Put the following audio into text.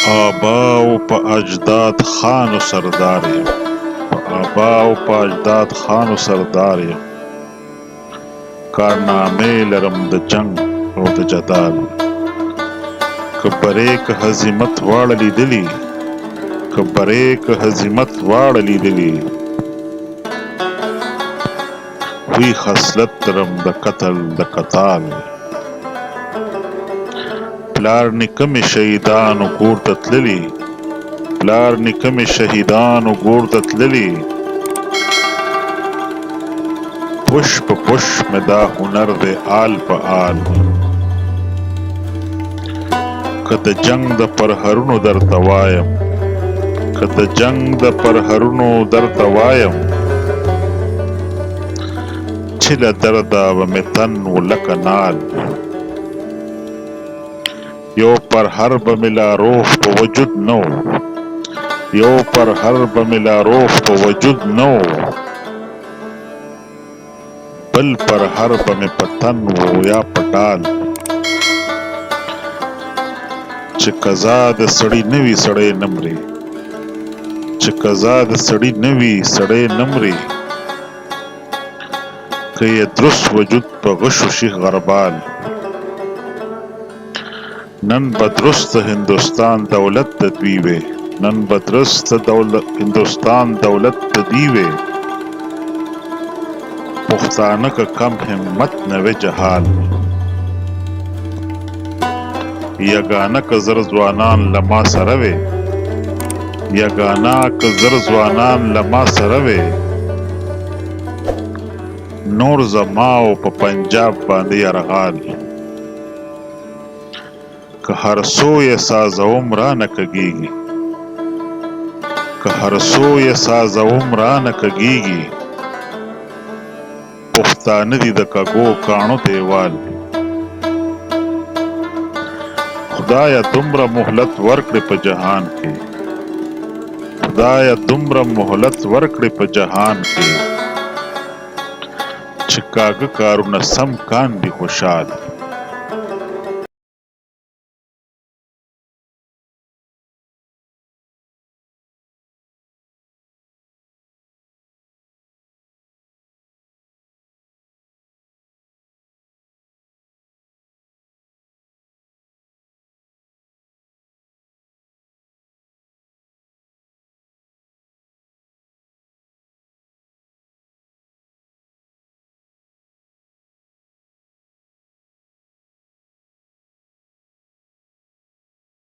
آباو په اجداد خانو سردار یم، په آباو په اجداد خانو سردار یم. کارنامې لرم د جنګ او د جدال، که برې که هزیمت واړه لیدلي، که برې که هزیمت واړه لیدلي. وی خصلت لرم د قتل د قتال، پلار نیکه مې شهیدانو کور ته تللي، پلار نیکه مې شهیدانو کور ته تللي. پش په پش مې دا هنر دی آل په آل، که د جنگ د پرهرونو درته وایم، که د جنگ د پرهرونو درته وایم. چې له درده به مې تن و لکه نال، یو پرهر به مې لا روح په وجود نه و، یو پرهر به مې لا روح په وجود نه و. بل پرهر به مې په تن و یا په ډال، چې قضا د سړي نه وي سړی نه مري، چې قضا د سړي نه وي سړی نه مري. که یې درست وجود په غشو شي غربال، نن به درست هندوستان دولت د دوی وي، نن به درست هندوستان دولت د دوی وي. پښتانه که کم همت نه وي جهال، یګانه که زر ځوانان له ما سره وي، یګانه که زر ځوانان له ما سره وي. نور زما او په پنجاب باندې یرغال، که هر څو یې سازوم رانه کږېږي، که هر څو یې سازوم رانه کږېږي. پښتانه دي د کږو کاڼو دیوال، خدایه دومره مهلت ورکړې په جهان کې، خدایه دومره مهلت ورکړې په جهان کې. چې کاږه کارونه سم کاندي خوشحال.